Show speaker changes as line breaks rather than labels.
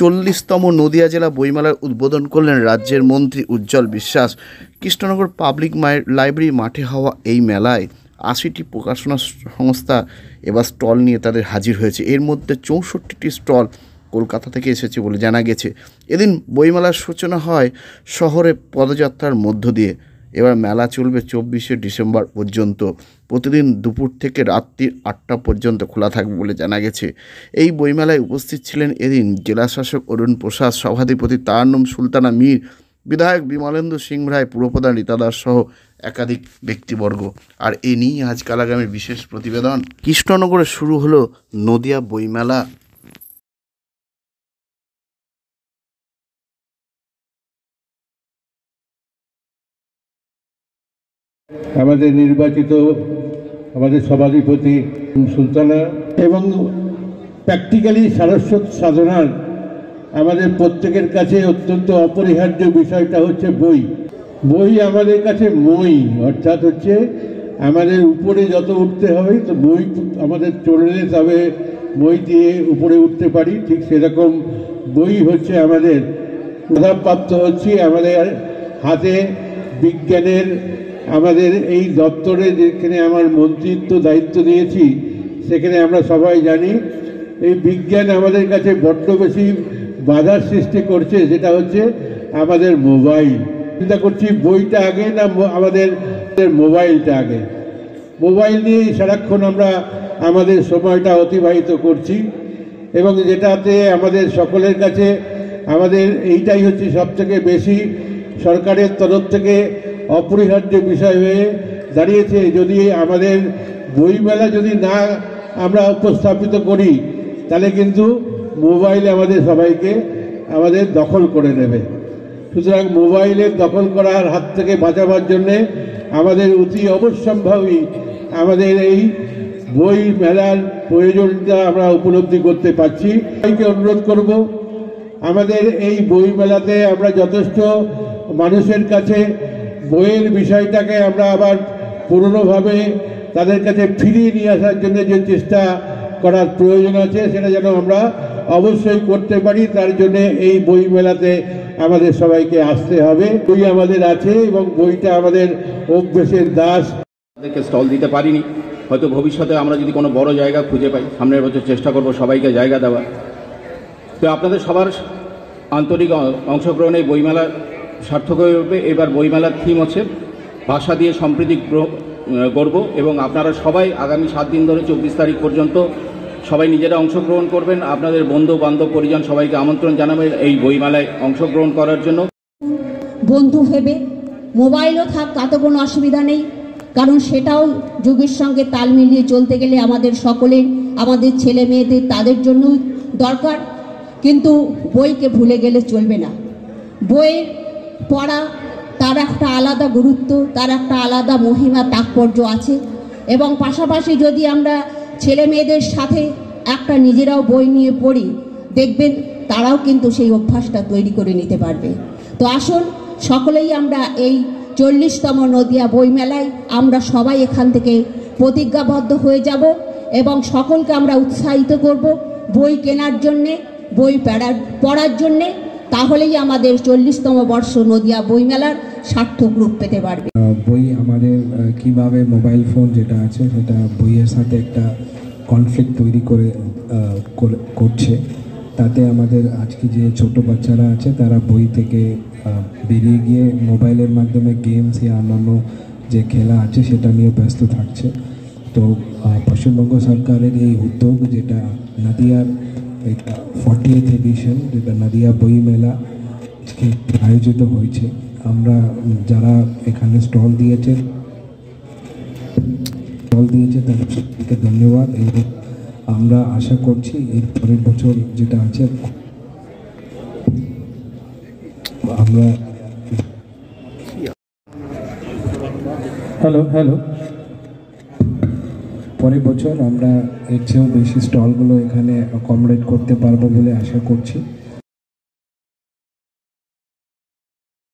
40তম নদিয়া জেলা বইমেলার উদ্বোধন করলেন রাজ্যের মন্ত্রী উজ্জ্বল বিশ্বাস। কৃষ্ণনগর পাবলিক লাইব্রেরি মাঠে হওয়া এই মেলায় 80টি প্রকাশনা সংস্থা এবার স্টল নিয়ে তাদের হাজির হয়েছে। এর মধ্যে 64টি স্টল কলকাতা থেকে এসেছে বলে জানা গেছে। এদিন বইমেলার সূচনা হয় শহরে পদযাত্রার মধ্য দিয়ে। এবার মেলা চলবে 24শে ডিসেম্বর পর্যন্ত। প্রতিদিন দুপুর থেকে রাত্রি 8টা পর্যন্ত খোলা থাকবে বলে জানা গেছে। এই বইমেলায় উপস্থিত ছিলেন এদিন জেলাশাসক অরুণ প্রসাদ, সভাধিপতি তারান্নুম সুলতানা মীর, বিধায়ক বিমলেন্দু সিং রায়, পুরপ্রধান রীতা দাস সহ একাধিক ব্যক্তিবর্গ। আর এ নিয়ে আজ কালাগামের বিশেষ প্রতিবেদন। কৃষ্ণনগরে শুরু হলো নদিয়া বইমেলা।
আমাদের নির্বাচিত আমাদের সভাধিপতি সুলতানা এবং প্র্যাকটিক্যালি সারস্বত সাধনার আমাদের প্রত্যেকের কাছে অত্যন্ত অপরিহার্য বিষয়টা হচ্ছে বই। বই আমাদের কাছে মই, অর্থাৎ হচ্ছে আমাদের উপরে যত উঠতে হবে তো বই আমাদের চললে তবে বই দিয়ে উপরে উঠতে পারি। ঠিক সেরকম বই হচ্ছে আমাদের প্রভাবপ্রাপ্ত হচ্ছে আমাদের হাতে। বিজ্ঞানের আমাদের এই দপ্তরে যেখানে আমার মন্ত্রিত্ব দায়িত্ব দিয়েছি সেখানে আমরা সবাই জানি এই বিজ্ঞান আমাদের কাছে বড্ড বেশি বাধার সৃষ্টি করছে, যেটা হচ্ছে আমাদের মোবাইল। চিন্তা করছি বইটা আগে না আমাদের মোবাইলটা আগে। মোবাইল নিয়ে সারাক্ষণ আমরা আমাদের সময়টা অতিবাহিত করছি এবং যেটাতে আমাদের সকলের কাছে আমাদের এইটাই হচ্ছে সবথেকে বেশি সরকারের তরফ থেকে অপরিহার্য বিষয় হয়ে দাঁড়িয়েছে। যদি আমাদের বইমেলা যদি না আমরা উপস্থাপিত করি তাহলে কিন্তু মোবাইল আমাদের সবাইকে আমাদের দখল করে নেবে। সুতরাং মোবাইলের দখল করার হাত থেকে বাঁচাবার জন্যে আমাদের অতি অবশ্যম্ভাবী আমাদের এই বই মেলার প্রয়োজনটা আমরা উপলব্ধি করতে পারছি। সবাইকে অনুরোধ করব আমাদের এই বই মেলাতে আমরা যথেষ্ট মানুষের কাছে বইয়ের বিষয়টাকে আমরা আবার পুরনোভাবে তাদের কাছে ফিরিয়ে নিয়ে আসার জন্য যে চেষ্টা করার প্রয়োজন আছে সেটা যেন আমরা অবশ্যই করতে পারি। তার জন্য এই বই মেলাতে আমাদের সবাইকে আসতে হবে। বই আমাদের আছে এবং বইটা আমাদের অভ্যেসের দাস।
তাদেরকে স্টল দিতে পারিনি, হয়তো ভবিষ্যতে আমরা যদি কোনো বড় জায়গা খুঁজে পাই সামনের বছর চেষ্টা করব সবাইকে জায়গা দেওয়া। তো আপনাদের সবার আন্তরিক অংশগ্রহণে বইমেলা সার্থক হয়ে উঠবে। এবার বইমেলার থিম হচ্ছে ভাষা দিয়ে সম্প্রীতি গড়ব এবং আপনারা সবাই আগামী 7 দিন ধরে 24 তারিখ পর্যন্ত সবাই নিজেরা অংশগ্রহণ করবেন। আপনাদের বন্ধু বান্ধব পরিজন সবাইকে আমন্ত্রণ জানাবেন এই বইমেলায় অংশগ্রহণ করার জন্য।
বন্ধু ভেবে মোবাইলও থাক তাতে কোনো অসুবিধা নেই, কারণ সেটাও যুগের সঙ্গে তাল মিলিয়ে চলতে গেলে আমাদের সকলের, আমাদের ছেলে মেয়েদের তাদের জন্য দরকার। কিন্তু বইকে ভুলে গেলে চলবে না। বইয়ের পড়া তার একটা আলাদা গুরুত্ব, তার একটা আলাদা মহিমা তাৎপর্য আছে এবং পাশাপাশি যদি আমরা ছেলে মেয়েদের সাথে একটা নিজেরাও বই নিয়ে পড়ি দেখবেন তারাও কিন্তু সেই অভ্যাসটা তৈরি করে নিতে পারবে। তো আসুন সকলেই আমরা এই 40তম নদিয়া বইমেলায় আমরা সবাই এখান থেকে প্রতিজ্ঞাবদ্ধ হয়ে যাব এবং সকলকে আমরা উৎসাহিত করব বই কেনার জন্যে, বই পড়ার জন্যে। তাহলেই আমাদের 40তম বর্ষ নদিয়া বইমেলার সার্থক রূপ পেতে পারবে।
বই আমাদের কিভাবে মোবাইল ফোন যেটা আছে সেটা বইয়ের সাথে একটা কনফ্লিক্ট তৈরি করছে, তাতে আমাদের আজকে যে ছোট বাচ্চারা আছে তারা বই থেকে বেরিয়ে গিয়ে মোবাইলের মাধ্যমে গেমস या অন্যান্য যে খেলা আছে সেটা নিয়ে ব্যস্ত থাকছে। তো পশ্চিমবঙ্গ সরকারের এই উদ্যোগ যেটা নদিয়ার 40th এডিশন যেটা নদিয়া বই মেলা আয়োজিত হয়েছে, আমরা যারা এখানে স্টল দিয়েছে তাদেরকে ধন্যবাদ এবং আমরা আশা করছি এর পরের বছর যেটা আছে আমরা হ্যালো পরের বছর আমরা এর চেয়েও বেশি স্টলগুলো এখানে অ্যাকোমোডেট করতে পারবো বলে আশা করছি।